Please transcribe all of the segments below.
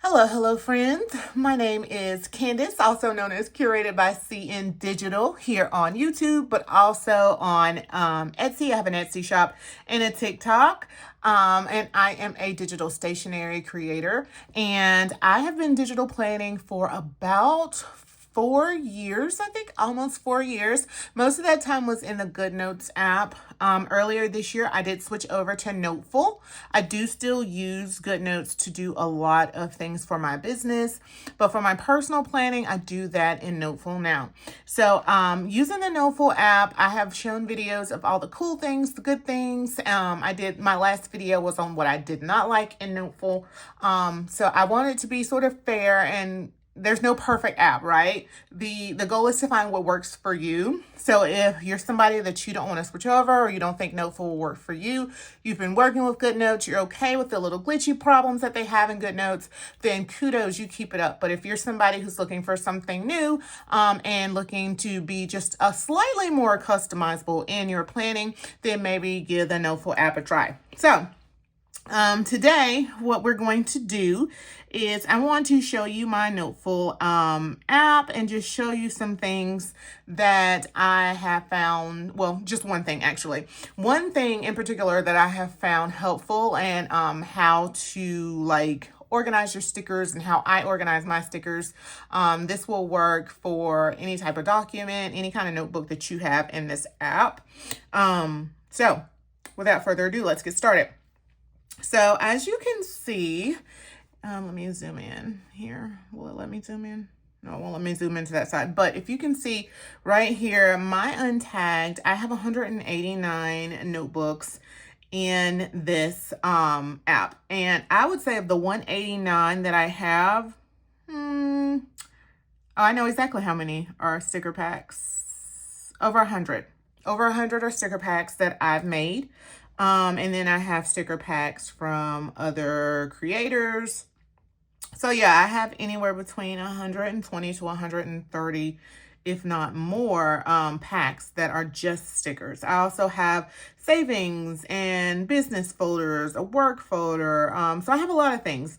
Hello, friends. My name is Candace, also known as Curated by CN Digital here on YouTube, but also on Etsy. I have an Etsy shop and a TikTok. And I am a digital stationery creator. And I have been digital planning for about 4 years, I think, almost 4 years. Most of that time was in the GoodNotes app. Earlier this year, I did switch over to Noteful. I do still use GoodNotes to do a lot of things for my business, but for my personal planning, I do that in Noteful now. So using the Noteful app, I have shown videos of all the cool things, the good things. My last video was on what I did not like in Noteful. So I want it to be sort of fair, and there's no perfect app, right? The goal is to find what works for you. So if you're somebody that you don't want to switch over, or you don't think Noteful will work for you, you've been working with GoodNotes, you're okay with the little glitchy problems that they have in GoodNotes, then kudos, you keep it up. But if you're somebody who's looking for something new and looking to be just a slightly more customizable in your planning, then maybe give the Noteful app a try. So today, what we're going to do is I want to show you my Noteful app and just show you some things that I have found. Well, just one thing, actually. One thing in particular that I have found helpful, and how to organize your stickers and how I organize my stickers. This will work for any type of document, any kind of notebook that you have in this app. So without further ado, let's get started. So as you can see, let me zoom in here. Will it let me zoom in? No, it won't let me zoom into that side. But if you can see right here, my untagged, I have 189 notebooks in this app. And I would say of the 189 that I have, I know exactly how many are sticker packs. Over 100. Over 100 are sticker packs that I've made. And then I have sticker packs from other creators. So yeah, I have anywhere between 120 to 130, if not more, packs that are just stickers. I also have savings and business folders, a work folder. So I have a lot of things.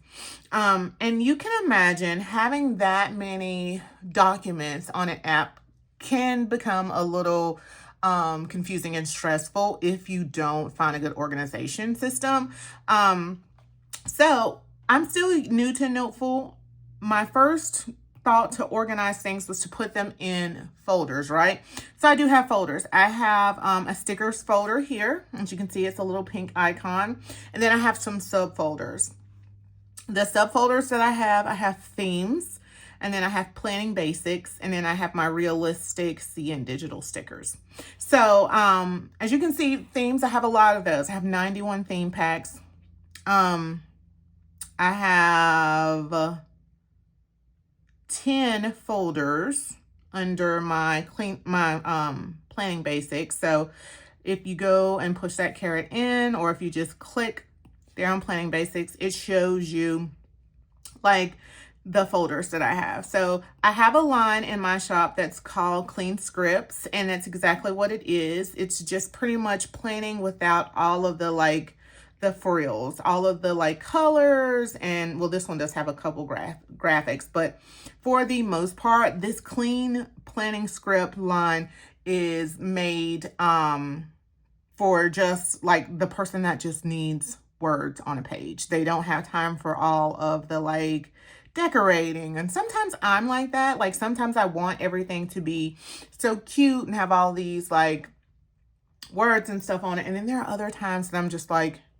And you can imagine having that many documents on an app can become a little confusing and stressful if you don't find a good organization system. So I'm still new to Noteful. My first thought to organize things was to put them in folders, right? So I do have folders. I have a stickers folder here. As you can see, it's a little pink icon. And then I have some subfolders. The subfolders that I have themes. And then I have planning basics, and then I have my realistic CN digital stickers. So as you can see, themes, I have a lot of those. I have 91 theme packs. I have 10 folders under my planning basics. So if you go and push that caret in, or if you just click there on planning basics, it shows you the folders that I have. So I have a line in my shop that's called Clean Scripts, and that's exactly what it is. It's just pretty much planning without all of the frills, all of the colors, and well, this one does have a couple graphics, but for the most part, this clean planning script line is made for just the person that just needs words on a page. They don't have time for all of the decorating. And sometimes I'm like that. Sometimes I want everything to be so cute and have all these words and stuff on it. And then there are other times that I'm just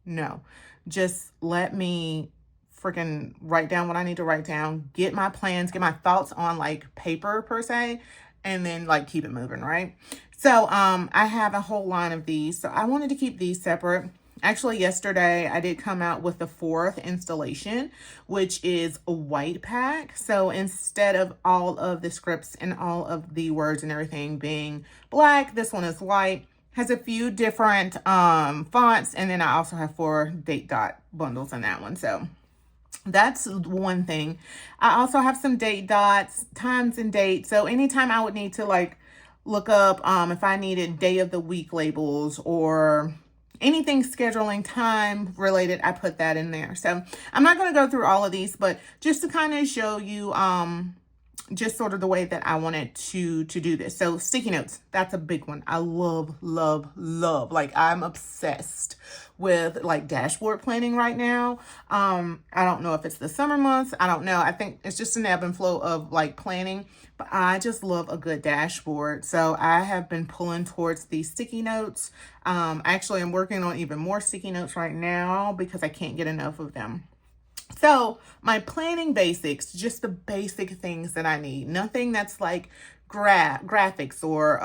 no, just let me freaking write down what I need to write down, get my plans, get my thoughts on paper per se, and then keep it moving, right? So I have a whole line of these. So I wanted to keep these separate. Actually, yesterday, I did come out with the 4th installation, which is a white pack. So instead of all of the scripts and all of the words and everything being black, this one is white. Has a few different fonts. And then I also have 4 date dot bundles in that one. So that's one thing. I also have some date dots, times and dates. So anytime I would need to look up if I needed day of the week labels or anything scheduling time related, I put that in there. So I'm not going to go through all of these, but just to kind of show you, just sort of the way that I wanted to do this. So sticky notes, that's a big one. I love, love, love. Like I'm obsessed with like dashboard planning right now. I don't know if it's the summer months. I don't know. I think it's just an ebb and flow of like planning, but I just love a good dashboard. So I have been pulling towards these sticky notes. Actually, I'm working on even more sticky notes right now because I can't get enough of them. So my planning basics, just the basic things that I need, nothing that's like graphics or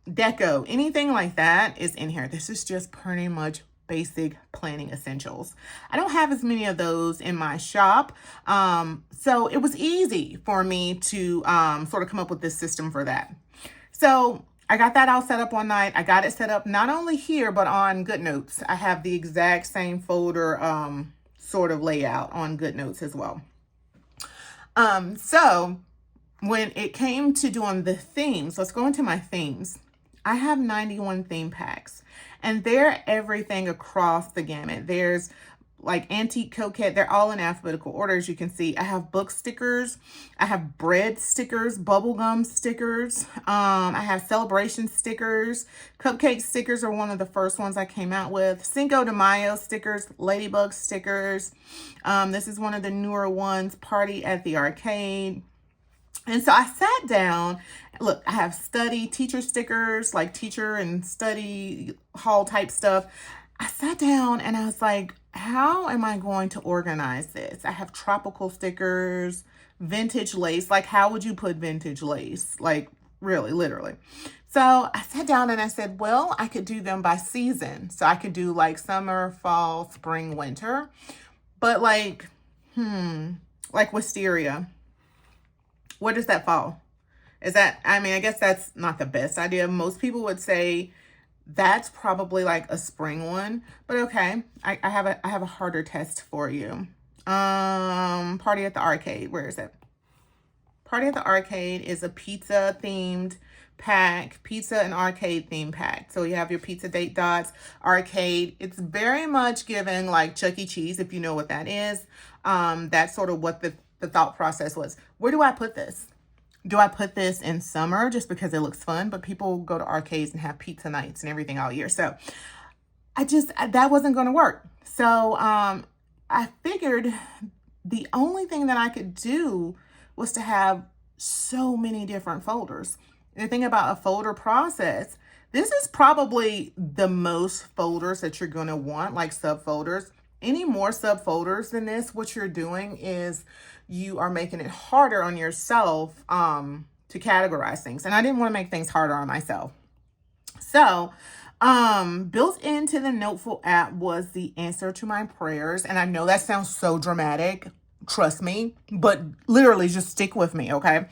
deco, anything like that is in here. This is just pretty much basic planning essentials. I don't have as many of those in my shop. So it was easy for me to sort of come up with this system for that. So I got that all set up one night. I got it set up not only here, but on GoodNotes. I have the exact same folder sort of layout on GoodNotes as well. So when it came to doing the themes, let's go into my themes. I have 91 theme packs and they're everything across the gamut. There's like antique coquette, they're all in alphabetical order, as you can see. I have book stickers, I have bread stickers, bubblegum stickers, I have celebration stickers, cupcake stickers are one of the first ones I came out with, Cinco de Mayo stickers, ladybug stickers, this is one of the newer ones, party at the arcade. And so I sat down, look, I have study teacher stickers, like teacher and study hall type stuff. I sat down and I was like, how am I going to organize this? I have tropical stickers, vintage lace. Like, how would you put vintage lace? Like, really, literally. So I sat down and I said, well, I could do them by season. So I could do like summer, fall, spring, winter. But like wisteria. Where does that fall? Is that, I mean, I guess that's not the best idea. Most people would say that's probably like a spring one, but okay. I have a harder test for you. Party at the arcade. Where is it? Party at the arcade is a pizza themed pack, pizza and arcade theme pack. So you have your pizza date dots, arcade. It's very much giving like Chuck E. Cheese, if you know what that is. That's sort of what the thought process was. Where do I put this? Do I put this in summer just because it looks fun? But people go to arcades and have pizza nights and everything all year. So that wasn't going to work. So I figured the only thing that I could do was to have so many different folders. The thing about a folder process, this is probably the most folders that you're going to want, like subfolders. Any more subfolders than this, what you're doing is you are making it harder on yourself to categorize things. And I didn't want to make things harder on myself. So built into the Noteful app was the answer to my prayers. And I know that sounds so dramatic, trust me, but literally just stick with me, okay?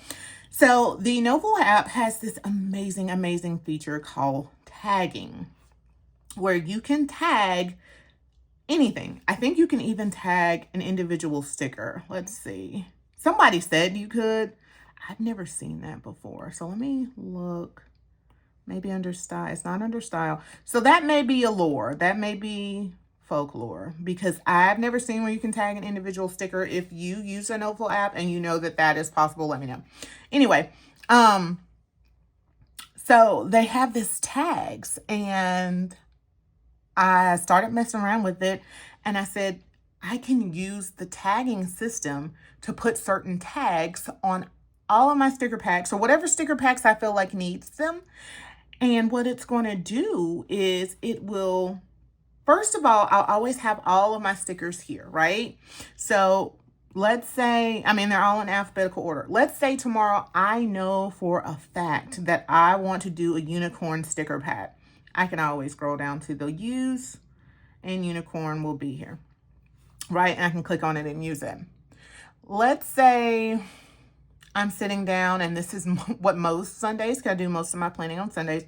So the Noteful app has this amazing, amazing feature called tagging, where you can tag anything. I think you can even tag an individual sticker. Let's see. Somebody said you could. I've never seen that before. So let me look. Maybe under style. It's not under style. So that may be a lore. That may be folklore, because I've never seen where you can tag an individual sticker. If you use a Noteful app and you know that that is possible, let me know. Anyway, so they have this tags, and I started messing around with it, and I said, I can use the tagging system to put certain tags on all of my sticker packs, or whatever sticker packs I feel like needs them. And what it's going to do is it will, first of all, I'll always have all of my stickers here, right? So let's say, I mean, they're all in alphabetical order. Let's say tomorrow I know for a fact that I want to do a unicorn sticker pack. I can always scroll down to the use, and unicorn will be here, right? And I can click on it and use it. Let's say I'm sitting down, and this is what most Sundays, because I do most of my planning on Sundays,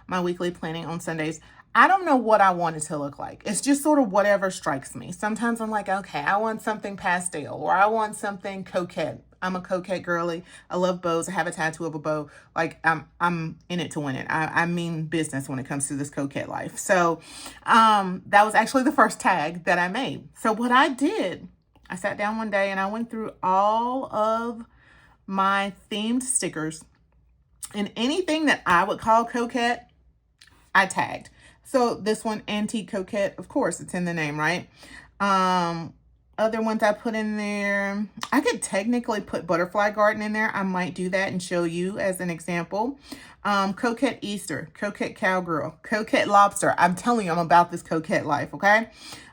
my weekly planning on Sundays. I don't know what I want it to look like. It's just sort of whatever strikes me. Sometimes I'm like, okay, I want something pastel, or I want something coquette. I'm a coquette girly. I love bows. I have a tattoo of a bow. Like I'm in it to win it. I mean business when it comes to this coquette life. So that was actually the first tag that I made. So what I did, I sat down one day and I went through all of my themed stickers, and anything that I would call coquette, I tagged. So this one, Antique Coquette, of course, it's in the name, right? Other ones I put in there, I could technically put Butterfly Garden in there. I might do that and show you as an example. Coquette Easter, Coquette Cowgirl, Coquette Lobster. I'm telling you, I'm about this coquette life, okay?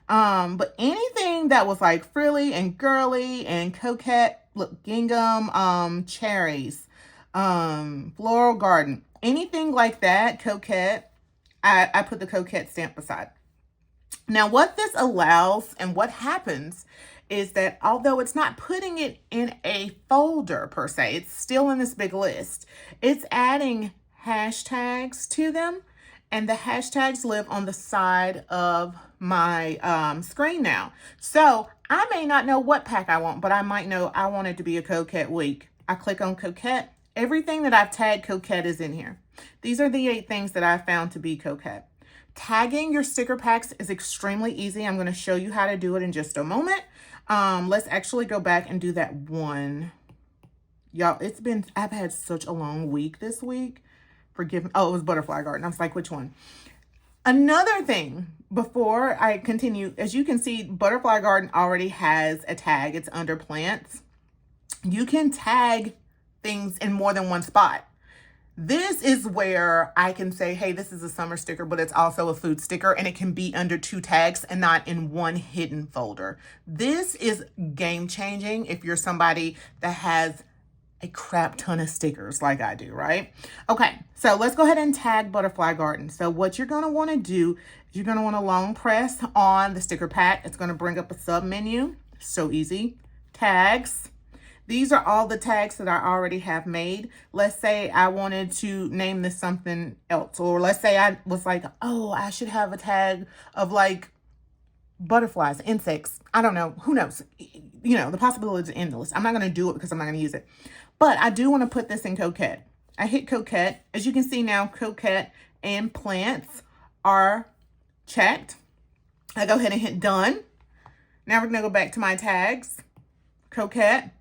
But anything that was like frilly and girly and coquette, look, gingham, cherries, floral garden, anything like that, coquette, I put the coquette stamp beside. Now, what this allows and what happens is that although it's not putting it in a folder per se, it's still in this big list. It's adding hashtags to them, and the hashtags live on the side of my screen now. So I may not know what pack I want, but I might know I want it to be a coquette week. I click on coquette. Everything that I've tagged coquette is in here. These are the 8 things that I found to be coquette. Tagging your sticker packs is extremely easy. I'm going to show you how to do it in just a moment. Let's actually go back and do that one. Y'all, I've had such a long week this week. Forgive me. Oh, it was Butterfly Garden. I was like, which one? Another thing, before I continue, as you can see, Butterfly Garden already has a tag. It's under plants. You can tag things in more than one spot. This is where I can say, hey, this is a summer sticker, but it's also a food sticker, and it can be under 2 tags and not in one hidden folder. This is game changing if you're somebody that has a crap ton of stickers like I do, right? Okay, so let's go ahead and tag Butterfly Garden. So what you're going to want to do is you're going to want to long press on the sticker pack. It's going to bring up a sub menu. So easy. Tags. These are all the tags that I already have made. Let's say I wanted to name this something else. Or let's say I was like, oh, I should have a tag of like butterflies, insects. I don't know. Who knows? You know, the possibilities are endless. I'm not going to do it because I'm not going to use it. But I do want to put this in coquette. I hit coquette. As you can see now, coquette and plants are checked. I go ahead and hit done. Now we're going to go back to my tags. Coquette.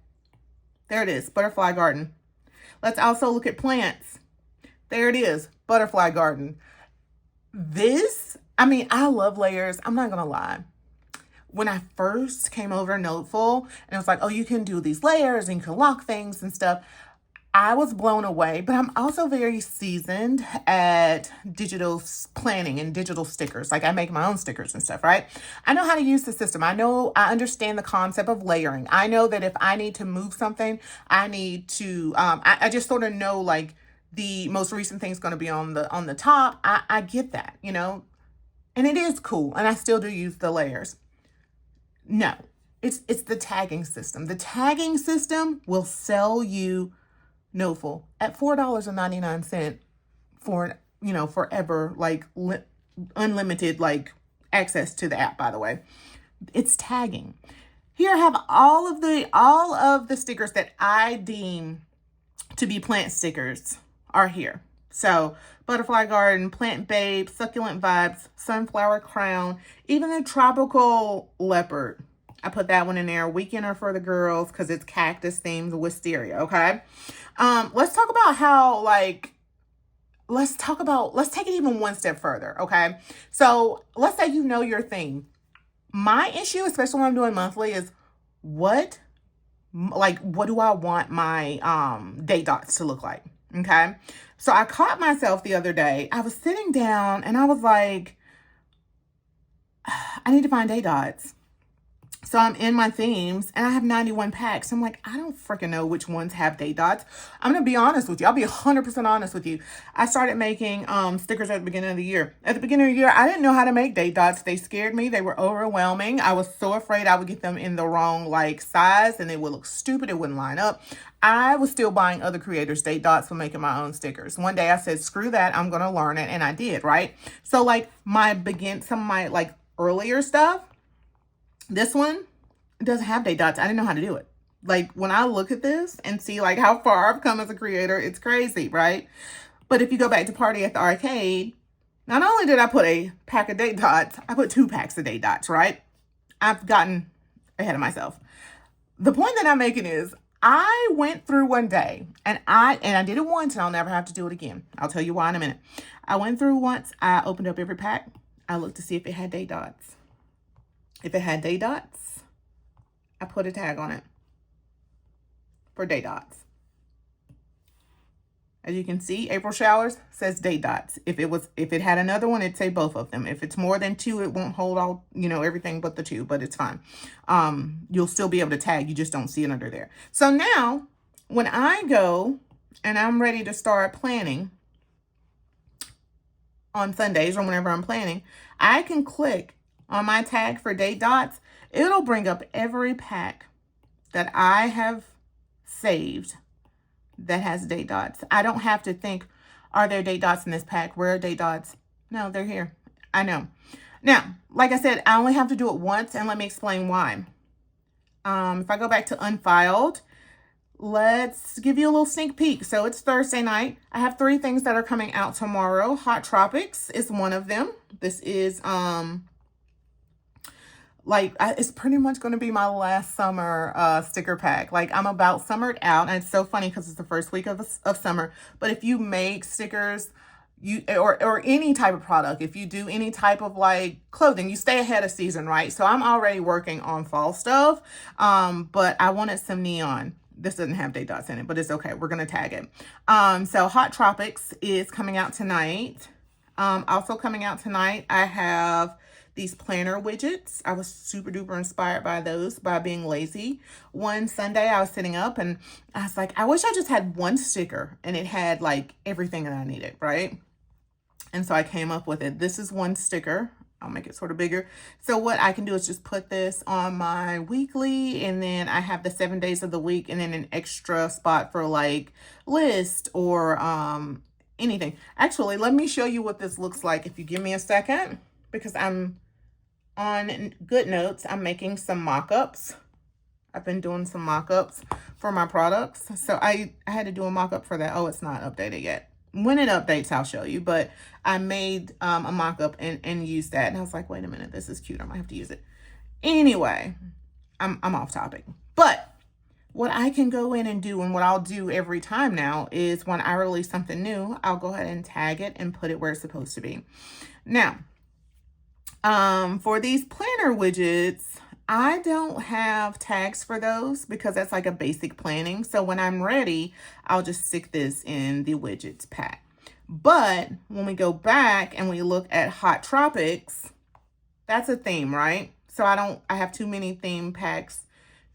There it is, Butterfly Garden. Let's also look at plants. There it is, Butterfly Garden. I love layers. I'm not going to lie. When I first came over Noteful, and it was like, oh, you can do these layers and you can lock things and stuff, I was blown away, but I'm also very seasoned at digital planning and digital stickers. Like I make my own stickers and stuff, right? I know how to use the system. I understand the concept of layering. I know that if I need to move something, I need to, I just sort of know like the most recent thing's going to be on the top. I get that, you know, and it is cool. And I still do use the layers. No, it's the tagging system. The tagging system will sell you Noteful at $4.99 for, you know, forever, like unlimited, like access to the app, by the way. It's tagging. Here I have all of the stickers that I deem to be plant stickers are here. So Butterfly Garden, Plant Babe, Succulent Vibes, Sunflower Crown, even the Tropical Leopard. I put that one in there. Weekender for the girls because it's cactus themed, wisteria, okay? Let's talk about how, like, let's take it even one step further, okay? So let's say you know your theme. My issue, especially when I'm doing monthly, is what do I want my date dots to look like, okay? So I caught myself the other day. I was sitting down and I was like, I need to find date dots. So I'm in my themes and I have 91 packs. I'm like, I don't freaking know which ones have date dots. I'm going to be honest with you. I'll be 100% honest with you. I started making stickers at the beginning of the year. At the beginning of the year, I didn't know how to make date dots. They scared me. They were overwhelming. I was so afraid I would get them in the wrong like size and they would look stupid. It wouldn't line up. I was still buying other creators' date dots for making my own stickers. One day I said, screw that. I'm going to learn it. And I did, right? So like some of my like earlier stuff, this one doesn't have date dots. I didn't know how to do it. Like when I look at this and see like how far I've come as a creator, it's crazy, right? But if you go back to Party at the Arcade, not only did I put a pack of date dots, I put 2 packs of date dots, right? I've gotten ahead of myself. The point that I'm making is I went through one day and I did it once and I'll never have to do it again. I'll tell you why in a minute. I went through once, I opened up every pack. I looked to see if it had date dots. If it had date dots, I put a tag on it for date dots. As you can see, April Showers says date dots. If it had another one, it'd say both of them. If it's more than 2, it won't hold all, everything but the 2, but it's fine. You'll still be able to tag. You just don't see it under there. So now when I go and I'm ready to start planning on Sundays or whenever I'm planning, I can click on my tag for date dots. It'll bring up every pack that I have saved that has date dots. I don't have to think, are there date dots in this pack? Where are date dots? No, they're here. I know. Now, like I said, I only have to do it once, and let me explain why. If I go back to Unfiled, let's give you a little sneak peek. So it's Thursday night. I have 3 things that are coming out tomorrow. Hot Tropics is one of them. This is it's pretty much going to be my last summer sticker pack. Like, I'm about summered out, and it's so funny because it's the first week of summer. But if you make stickers, or any type of product, if you do any type of like clothing, you stay ahead of season, right? So I'm already working on fall stuff, but I wanted some neon. This doesn't have date dots in it, but it's okay. We're going to tag it. So Hot Tropics is coming out tonight. Also coming out tonight, I have these planner widgets. I was super duper inspired by those by being lazy. One Sunday I was sitting up and I was like, I wish I just had one sticker and it had like everything that I needed, right? And so I came up with it. This is one sticker. I'll make it sort of bigger. So what I can do is just put this on my weekly, and then I have the 7 days of the week, and then an extra spot for like list or anything. Actually, let me show you what this looks like if you give me a second, because I'm on GoodNotes. I'm making some mock-ups. I've been doing some mock-ups for my products. So I had to do a mock-up for that. Oh, it's not updated yet. When it updates, I'll show you. But I made a mock-up and used that. And I was like, wait a minute, this is cute. I might have to use it. Anyway, I'm off topic. But what I can go in and do, and what I'll do every time now, is when I release something new, I'll go ahead and tag it and put it where it's supposed to be. Now, for these planner widgets, I don't have tags for those because that's like a basic planning. So when I'm ready, I'll just stick this in the widgets pack. But when we go back and we look at Hot Tropics, that's a theme, right? So I have too many theme packs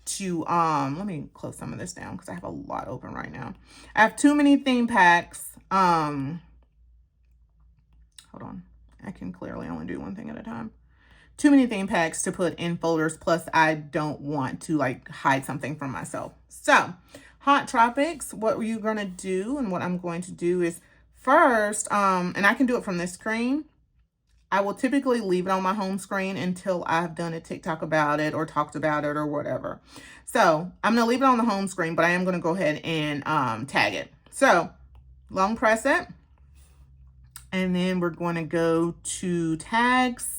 to, let me close some of this down because I have a lot open right now. I have too many theme packs. Hold on. I can clearly only do one thing at a time. Too many theme packs to put in folders. Plus, I don't want to like hide something from myself. So, Hot Tropics, what you're going to do and what I'm going to do is first, and I can do it from this screen. I will typically leave it on my home screen until I've done a TikTok about it or talked about it or whatever. So, I'm going to leave it on the home screen, but I am going to go ahead and tag it. So, long press it. And then we're going to go to tags.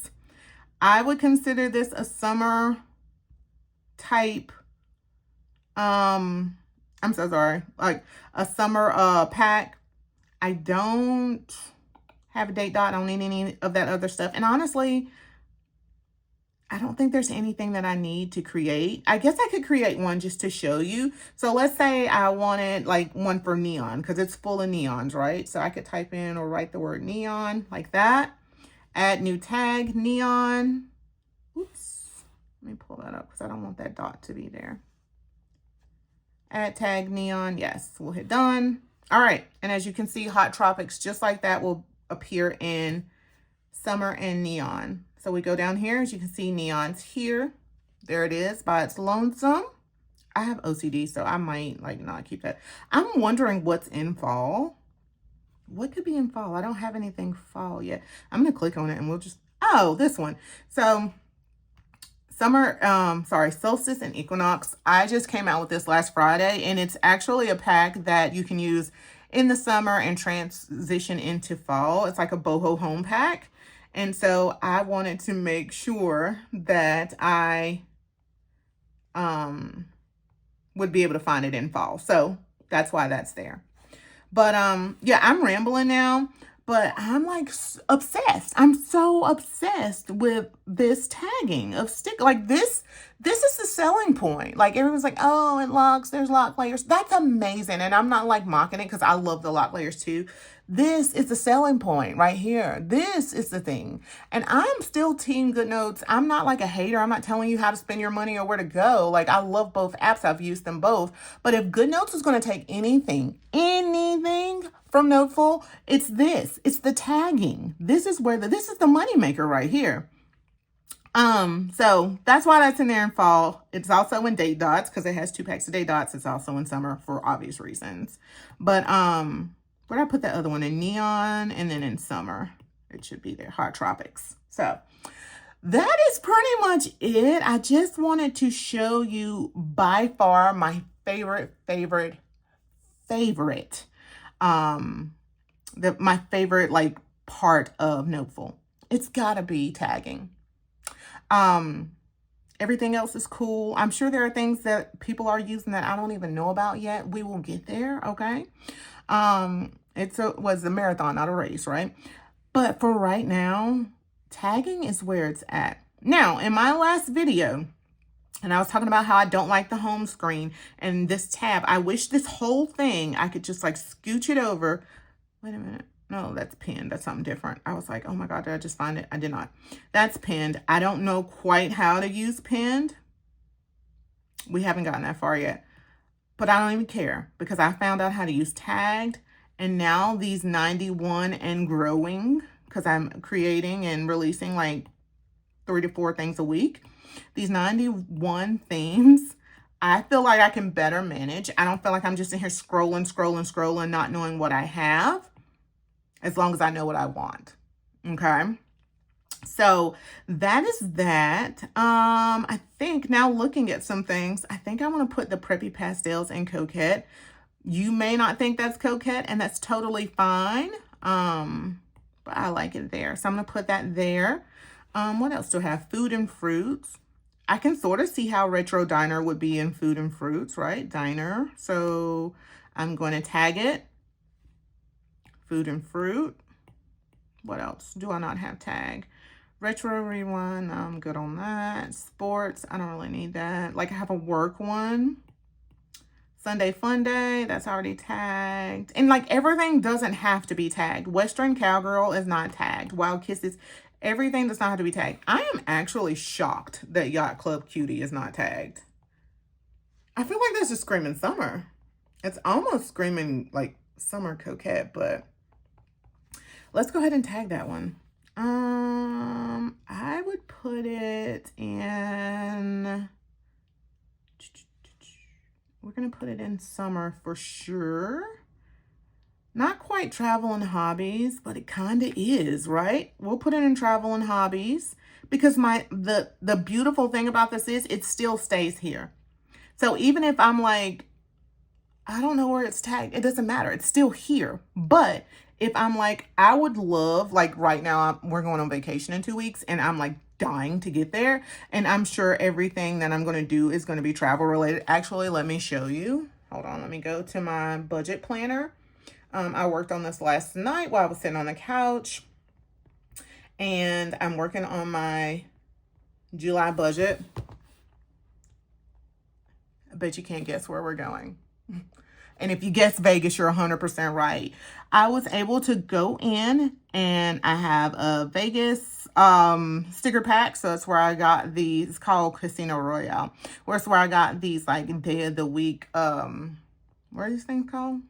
I would consider this a summer type, I'm so sorry, like a summer pack. I don't have a date dot. I don't need any of that other stuff. And honestly, I don't think there's anything that I need to create. I guess I could create one just to show you. So let's say I wanted like one for neon because it's full of neons, right? So I could type in or write the word neon like that. Add new tag, neon. Oops. Let me pull that up because I don't want that dot to be there. Add tag, neon. Yes, we'll hit done. All right. And as you can see, Hot Tropics, just like that, will appear in summer and neon. So we go down here, as you can see, neon's here. There it is by its lonesome. I have OCD, so I might like not keep that. I'm wondering what's in fall. What could be in fall? I don't have anything fall yet. I'm going to click on it and we'll just, oh, this one. So solstice and equinox. I just came out with this last Friday, and it's actually a pack that you can use in the summer and transition into fall. It's like a boho home pack. And so I wanted to make sure that I would be able to find it in fall. So that's why that's there. But yeah, I'm rambling now, but I'm like obsessed. I'm so obsessed with this tagging of stick. Like this is the selling point. Like everyone's like, oh, it locks, there's lock layers. That's amazing. And I'm not like mocking it because I love the lock layers too. This is the selling point right here. This is the thing. And I'm still team Good Notes. I'm not like a hater. I'm not telling you how to spend your money or where to go. Like I love both apps. I've used them both. But if Good Notes is going to take anything from Noteful, it's this. It's the tagging. This is the moneymaker right here. So that's why that's in there in fall. It's also in date dots because it has 2 packs of date dots. It's also in summer for obvious reasons. But where did I put that other one? In neon, and then in summer it should be there, hot tropics. So that is pretty much it. I just wanted to show you by far my favorite my favorite like part of Noteful. It's gotta be tagging. Everything else is cool. I'm sure there are things that people are using that I don't even know about yet. We will get there, okay? It was a marathon, not a race, right? But for right now, tagging is where it's at. Now, in my last video, and I was talking about how I don't like the home screen and this tab, I wish this whole thing, I could just like scooch it over. Wait a minute. No, that's pinned. That's something different. I was like, oh my God, did I just find it? I did not. That's pinned. I don't know quite how to use pinned. We haven't gotten that far yet. But I don't even care because I found out how to use tagged. And now these 91 and growing, because I'm creating and releasing like 3 to 4 things a week. These 91 themes, I feel like I can better manage. I don't feel like I'm just in here scrolling, not knowing what I have, as long as I know what I want. Okay. So that is that. I think now looking at some things, I think I want to put the Preppy Pastels in Coquette. You may not think that's Coquette, and that's totally fine. But I like it there. So I'm going to put that there. What else do I have? Food and fruits. I can sort of see how Retro Diner would be in food and fruits, right? Diner. So I'm going to tag it. Food and fruit. What else do I not have tag? Retro Rewind. I'm good on that. Sports. I don't really need that. Like I have a work one. Sunday Fun Day, that's already tagged. And like everything doesn't have to be tagged. Western Cowgirl is not tagged. Wild Kisses, everything does not have to be tagged. I am actually shocked that Yacht Club Cutie is not tagged. I feel like that's just screaming summer. It's almost screaming like summer coquette, but let's go ahead and tag that one. I would put it in... We're going to put it in summer for sure. Not quite travel and hobbies, but it kind of is, right? We'll put it in travel and hobbies because the beautiful thing about this is it still stays here. So even if I'm like, I don't know where it's tagged, it doesn't matter. It's still here. But if I'm like, I would love, like right now, we're going on vacation in 2 weeks and I'm like dying to get there. And I'm sure everything that I'm going to do is going to be travel related. Actually, let me show you. Hold on. Let me go to my budget planner. I worked on this last night while I was sitting on the couch. And I'm working on my July budget. I bet you can't guess where we're going. And if you guess Vegas, you're 100% right. I was able to go in and I have a Vegas sticker pack. So it's where I got these. It's called Casino Royale. Where I got these like day of the week. What are these things called?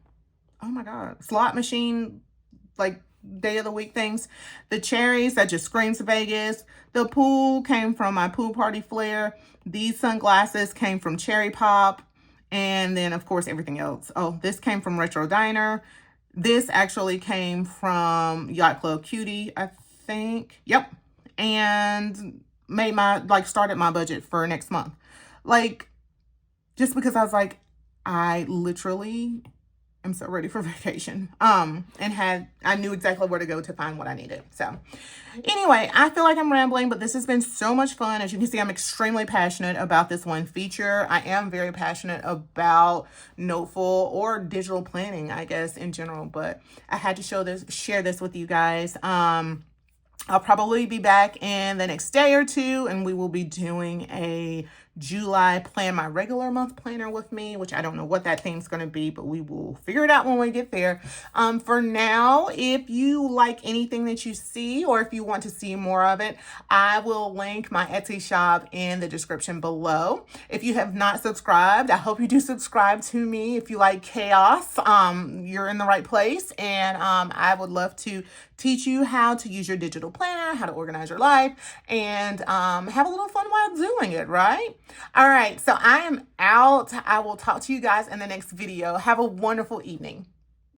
Oh my God. Slot machine, like day of the week things. The cherries, that just screams Vegas. The pool came from my pool party flare. These sunglasses came from Cherry Pop. And then, of course, everything else. Oh, this came from Retro Diner. This actually came from Yacht Club Cutie, I think. Yep. And started my budget for next month. Like, just because I was like, I literally am so ready for vacation. And I knew exactly where to go to find what I needed. So anyway, I feel like I'm rambling, but this has been so much fun. As you can see, I'm extremely passionate about this one feature. I am very passionate about Noteful or digital planning, I guess, in general, but I had to share this with you guys. I'll probably be back in the next day or two, and we will be doing a July plan my regular month planner with me, which I don't know what that theme's going to be, but we will figure it out when we get there. For now, if you like anything that you see, or if you want to see more of it, I will link my Etsy shop in the description below. If you have not subscribed, I hope you do subscribe to me. If you like chaos, you're in the right place, and I would love to teach you how to use your digital planner, how to organize your life, and have a little fun while doing it, right? All right, so I am out. I will talk to you guys in the next video. Have a wonderful evening.